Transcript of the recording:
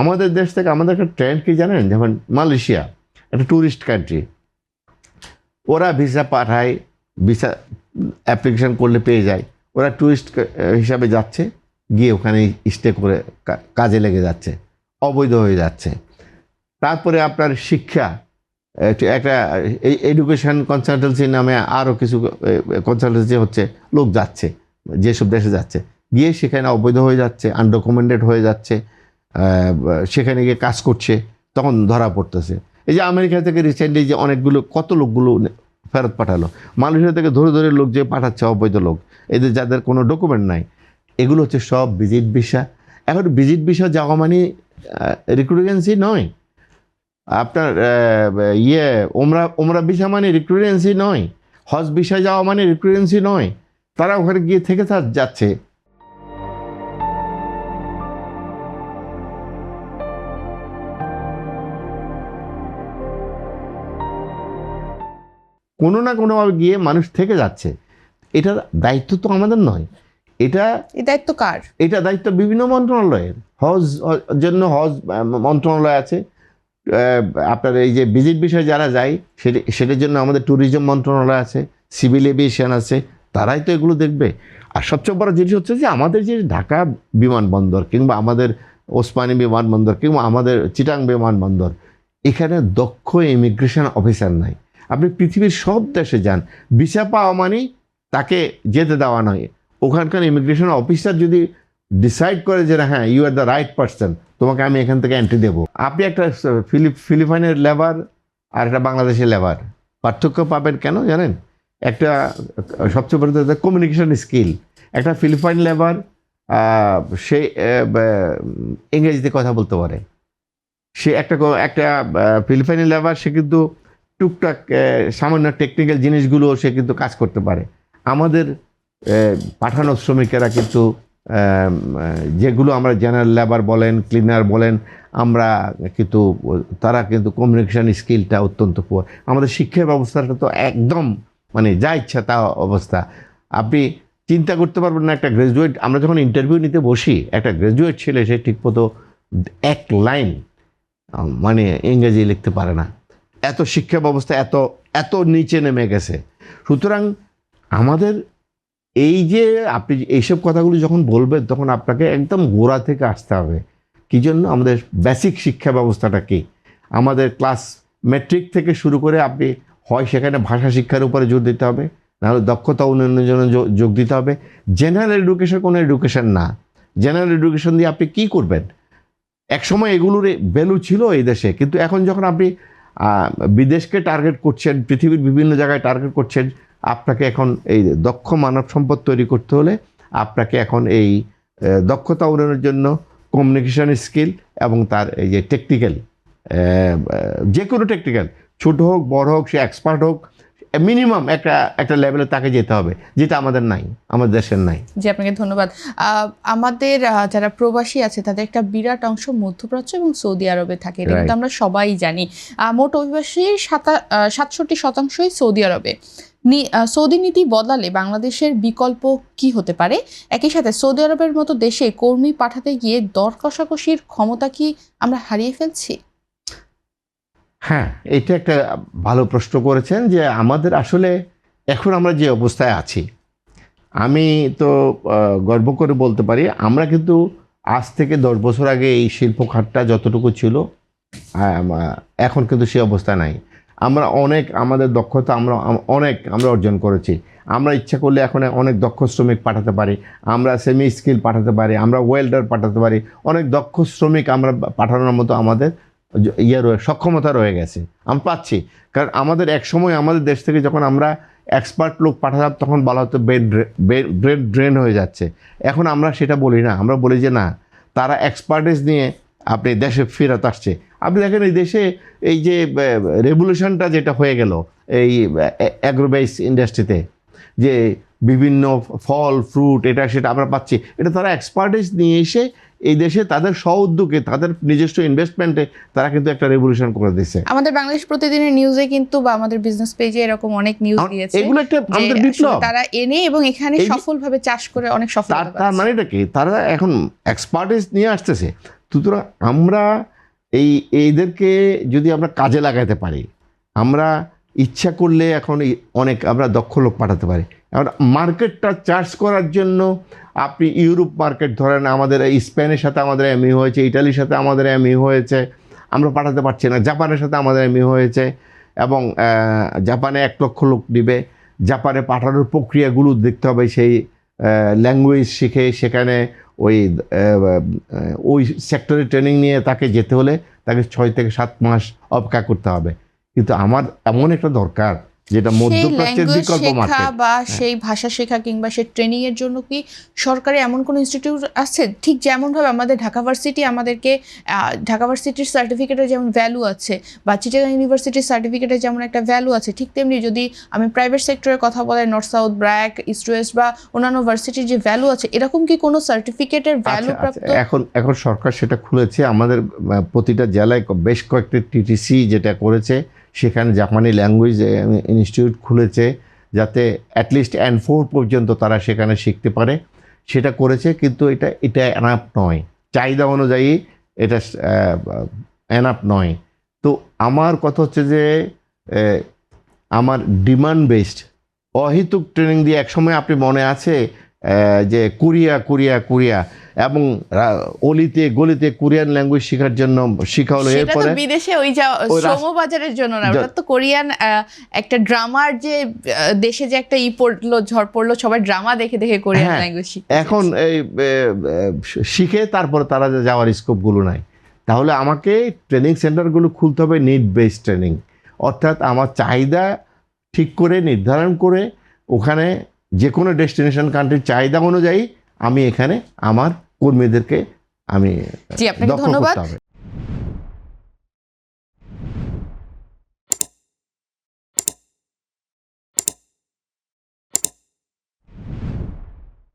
আমাদের দেশ থেকে আমাদের একটা ট্রেন্ড কি জানেন, যেমন মালয়েশিয়া একটা ট্যুরিস্ট কান্ট্রি, ওরা ভিসা পাঠায়, ভিসা অ্যাপ্লিকেশন করলে পেয়ে যায়, ওরা ট্যুরিস্ট হিসাবে যাচ্ছে, গিয়ে ওখানে স্টে করে কাজে লেগে যাচ্ছে, অবৈধ হয়ে যাচ্ছে। তারপরে আপনার শিক্ষা, একটা এডুকেশন কনসালটেন্সি নামে আরও কিছু কনসালটেন্সি হচ্ছে, লোক যাচ্ছে যেসব দেশে যাচ্ছে, গিয়ে সেখানে অবৈধ হয়ে যাচ্ছে, আনডকুমেন্টেড হয়ে যাচ্ছে, সেখানে গিয়ে কাজ করছে, তখন ধরা পড়তেছে। এই যে আমেরিকা থেকে রিসেন্টলি যে অনেকগুলো কত লোকগুলো ফেরত পাঠালো, মালয়েশিয়া থেকে ধরে ধরে লোক যে পাঠাচ্ছে অবৈধ লোক, এদের যাদের কোনো ডকুমেন্ট নাই, এগুলো হচ্ছে সব ভিজিট ভিসা। এখন ভিজিট ভিসা যাওয়া মানে রিক্রুটেন্সি নয়, আপনার ওমরা ভিসা মানে রিক্রুটেন্সি নয়, হজ ভিসা যাওয়া মানে রিক্রুটেন্সি নয়। তারা ওখানে গিয়ে থেকে যাচ্ছে। কোনো না কোনোভাবে গিয়ে মানুষ থেকে যাচ্ছে। এটার দায়িত্ব তো আমাদের নয়, এটা দায়িত্ব কার? এটা দায়িত্ব বিভিন্ন মন্ত্রণালয়ের। হজ জন্য হজ মন্ত্রণালয় আছে, আপনার এই যে ভিজিট বিষয়ে যারা যায় সেটার জন্য আমাদের ট্যুরিজম মন্ত্রণালয় আছে, সিভিল এভিয়েশন আছে, তারাই তো এগুলো দেখবে। আর সবচেয়ে বড় জিনিস হচ্ছে যে আমাদের যে ঢাকা বিমানবন্দর কিংবা আমাদের ওসমানী বিমানবন্দর কিংবা আমাদের চিটাং বিমানবন্দর, এখানে দক্ষ ইমিগ্রেশন অফিসার নাই। আপনি পৃথিবীর সব দেশে যান, ভিসা পাওয়া মানে তাকে যেতে দেওয়া নয়। ওখানকার ইমিগ্রেশন অফিসার যদি ডিসাইড করে যে হ্যাঁ you are the right person, তোমাকে আমি এখান থেকে এন্ট্রি দেবো। আপনি একটা ফিলিপাইনের লেবার আর একটা বাংলাদেশের লেবার, পার্থক্য পাবেন কেন জানেন? একটা সবচেয়ে বড় কমিউনিকেশন স্কিল। একটা ফিলিপাইন লেবার সে ইংরেজিতে কথা বলতে পারে, সে একটা ফিলিপাইনি লেবার, সে কিন্তু টুকটাক সামান্য টেকনিক্যাল জিনিসগুলো সে কিন্তু কাজ করতে পারে। আমাদের পাঠানো শ্রমিকেরা কিন্তু যেগুলো আমরা জেনারেল লেবার বলেন, ক্লিনার বলেন, আমরা কিন্তু তারা কিন্তু কমিউনিকেশন স্কিলটা অত্যন্ত পুয়ার। আমাদের শিক্ষা ব্যবস্থাটা তো একদম মানে যা ইচ্ছা তা অবস্থা। আপনি চিন্তা করতে পারবেন না, একটা গ্র্যাজুয়েট, আমরা যখন ইন্টারভিউ নিতে বসি, একটা গ্র্যাজুয়েট ছেলে সে ঠিকমতো এক লাইন মানে ইংরেজি লিখতে পারে না। এত শিক্ষা ব্যবস্থা এত এত নিচে নেমে গেছে। সুতরাং আমাদের এই যে আপনি এইসব কথাগুলো যখন বলবেন, তখন আপনাকে একদম গোড়া থেকে আসতে হবে। কী জন্য? আমাদের বেসিক শিক্ষা ব্যবস্থাটা কি? আমাদের ক্লাস ম্যাট্রিক থেকে শুরু করে আপনি হয় সেখানে ভাষা শিক্ষার উপরে জোর দিতে হবে, নাহলে দক্ষতা উন্নয়নের জন্য যোগ দিতে হবে। জেনারেল এডুকেশন কোনো এডুকেশন না। জেনারেল এডুকেশন দিয়ে আপনি কী করবেন? একসময় এগুলোর ভ্যালু ছিল এই দেশে, কিন্তু এখন যখন আপনি বিদেশকে টার্গেট করছেন, পৃথিবীর বিভিন্ন জায়গায় টার্গেট করছেন, আপনাকে এখন এই দক্ষ মানব সম্পদ তৈরি করতে হলে আপনাকে এখন এই দক্ষতা উন্নয়নের জন্য কমিউনিকেশন স্কিল এবং তার এই যে টেকনিক্যাল, যে কোনো টেকনিক্যাল, ছোট হোক বড় হোক, সে এক্সপার্ট হোক, মিনিমাম একটা লেভেলে তাকে যেতে হবে, যেটা আমাদের নাই, আমাদের দেশের নাই। জি, আপনাকে ধন্যবাদ। আমাদের যারা প্রবাসী আছে তাদের একটা বিরাট অংশ মধ্যপ্রাচ্য এবং সৌদি আরবে থাকে, এটা কিন্তু আমরা সবাই জানি। মোট অভিবাসীর 67% সৌদি আরবে। সৌদি নীতি বদলালে বাংলাদেশের বিকল্প কি হতে পারে? একই সাথে সৌদি আরবের মতো দেশে কর্মী পাঠাতে গিয়ে দর কষাকষির ক্ষমতা কি আমরা হারিয়ে ফেলছি? হ্যাঁ, এটা একটা ভালো প্রশ্ন করেছেন যে আমাদের আসলে এখন আমরা যে অবস্থায় আছি, আমি তো গর্ব করে বলতে পারি আমরা কিন্তু আজ থেকে 10 বছর আগে এই শিল্প খাতটা যতটুকু ছিল এখন কিন্তু সে অবস্থা নাই। আমরা অনেক আমাদের দক্ষতা আমরা অর্জন করেছি। আমরা ইচ্ছা করলে এখন অনেক দক্ষ শ্রমিক পাঠাতে পারি, আমরা সেমি স্কিল পাঠাতে পারি, আমরা ওয়েল্ডার পাঠাতে পারি, অনেক দক্ষ শ্রমিক আমরা পাঠানোর মতো আমাদের সক্ষমতা রয়ে গেছে, আমরা পাচ্ছি। কারণ আমাদের এক সময় আমাদের দেশ থেকে যখন আমরা এক্সপার্ট লোক পাঠাতাম তখন বলা হতো ব্রেন ড্রেন হয়ে যাচ্ছে। এখন আমরা সেটা বলি না, আমরা বলি যে না, তারা এক্সপার্টিস নিয়ে আপনি দেশে ফেরত আসছে। আপনি দেখেন এই দেশে এই যে রেভলিউশনটা যেটা হয়ে গেল এই অ্যাগ্রোবেস ইন্ডাস্ট্রিতে, যে বিভিন্ন ফল ফ্রুট এটা সেটা আমরা পাচ্ছি, এটা তারা এক্সপার্টিস নিয়ে এসে এই দেশে তাদের স্ব-উদ্যোগে তাদের নিজস্ব ইনভেস্টমেন্টে তারা কিন্তু একটা রেভলিউশন করে দিচ্ছে। আমাদের বাংলাদেশ প্রতিদিনের নিউজে কিন্তু বা আমাদের বিজনেস পেজে এরকম অনেক নিউজ দিয়েছে, এগুলো একটা আমাদের বিপ্লব। তারা এনে এবং এখানে সফলভাবে চাষ করে অনেক সফল। তার মানেটা কি? তারা এখন এক্সপার্টিস নিয়ে আসতেছে। সুতরাং আমরা এইদেরকে যদি আমরা কাজে লাগাতে পারি, আমরা ইচ্ছা করলে এখন অনেক আমরা দক্ষ লোক পাঠাতে পারি। এখন মার্কেটটা চার্জ করার জন্য আপনি ইউরোপ মার্কেট ধরেন, আমাদের স্পেনের সাথে আমাদের এমইউ হয়েছে, ইটালির সাথে আমাদের এমইউ হয়েছে, আমরা পাঠাতে পারছি না। জাপানের সাথে আমাদের এমইউ হয়েছে এবং জাপানে 1 লক্ষ লোক দিবে। জাপানে পাঠানোর প্রক্রিয়াগুলো দেখতে হবে, সেই ল্যাঙ্গুয়েজ শিখে সেখানে ওই সেক্টরে ট্রেনিং নিয়ে তাকে যেতে হলে তাকে 6 থেকে 7 মাস অপেক্ষা করতে হবে। কিন্তু আমার এমন একটা দরকার যেটা মধ্যপ্রাচ্যের বিকল্প মার্কেট, বা সেই ভাষা শেখা কিংবা সেই ট্রেনিং এর জন্য কি সরকারি এমন কোনো ইনস্টিটিউট আছে? ঠিক যেমনভাবে আমাদের ঢাকা ভার্সিটি আমাদেরকে ঢাকা ভার্সিটির সার্টিফিকেটের যেমন ভ্যালু আছে বা চিটাগাং ইউনিভার্সিটির সার্টিফিকেটের যেমন একটা ভ্যালু আছে, ঠিক তেমনি যদি আমি প্রাইভেট সেক্টরের কথা বলে north south, BRAC, east West বা অন্যান্য ভার্সিটির যে ভ্যালু আছে, এরকম কি কোনো সার্টিফিকেটের ভ্যালু প্রাপ্ত? এখন সরকার সেটা খুলেছে। আমাদের প্রতিটা জেলায় বেশ কয়েকটি টিটিসি যেটা করেছে, সেখানে জাপানি ল্যাঙ্গুয়েজ ইনস্টিটিউট খুলেছে যাতে অ্যাটলিস্ট N4 পর্যন্ত তারা সেখানে শিখতে পারে, সেটা করেছে। কিন্তু এটা এনাফ নয়, চাহিদা অনুযায়ী এটা এনাফ নয়। তো আমার কথা হচ্ছে যে আমার ডিমান্ড বেসড অহেতুক ট্রেনিং দিয়ে একসময় আপনি মনে আছে যে কোরিয়া এবং অলিতে গলিতে কোরিয়ান ল্যাঙ্গুয়েজ শেখার জন্য শিখা হলো। এরপরে বিদেশে ওই শ্রমবাজারের জন্য না, ওটা তো কোরিয়ান একটা ড্রামার, যে দেশে যে একটা পড়লো, ঝড় পড়লো, সবাই ড্রামা দেখে দেখে কোরিয়ান ল্যাঙ্গুয়েজ শিখে। এখন এই শিখে তারপরে তারা যাওয়ার স্কোপগুলো নাই। তাহলে আমাকে ট্রেনিং সেন্টারগুলো খুলতে হবে নিড বেসড ট্রেনিং, অর্থাৎ আমার চাহিদা ঠিক করে নির্ধারণ করে ওখানে যে কোনো ডেস্টিনেশন কান্ট্রির চাহিদা অনুযায়ী আমি এখানে আমার কর্মীদেরকে আমি জি, আপনাকে দক্ষ ধন্যবাদ। করতে হবে।